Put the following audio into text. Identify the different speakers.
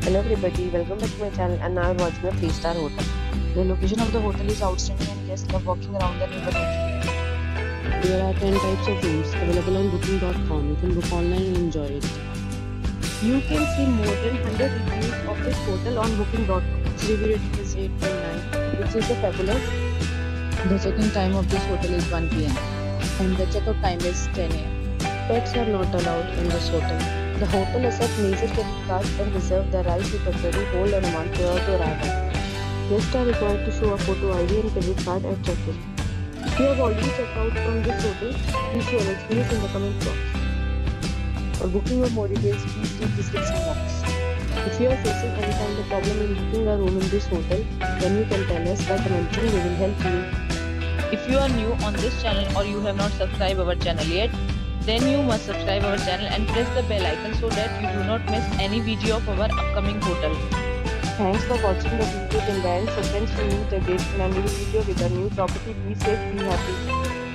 Speaker 1: Hello everybody, welcome back to my channel and now I'm watching a 3-star hotel. The location of the hotel is outstanding and guests love walking around the neighborhood. There are 10 types of rooms available on booking.com. You can book online and enjoy it. You can see more than 100 reviews of this hotel on booking.com. Its review rating is 8.9, which is fabulous. The check-in time of this hotel is 1 p.m. and the check-out time is 10 a.m. Pets are not allowed in this hotel. The hotel accepts major credit cards and reserves the right to temporarily hold an amount prior to arrival. Guests are required to show a photo ID and credit card at check-in. If you have already checked out from this hotel, please share your experience in the comment box. For booking or more details, please read the description box. If you are facing any kind of problem in booking a room in this hotel, then you can tell us by commenting. We will help you.
Speaker 2: If you are new on this channel or you have not subscribed our channel yet, then you must subscribe our channel and press the bell icon so that you do not miss any video of our upcoming hotel.
Speaker 1: Thanks for watching the video till the end. So friends, we meet again in a new video with a new property. Be safe, be happy.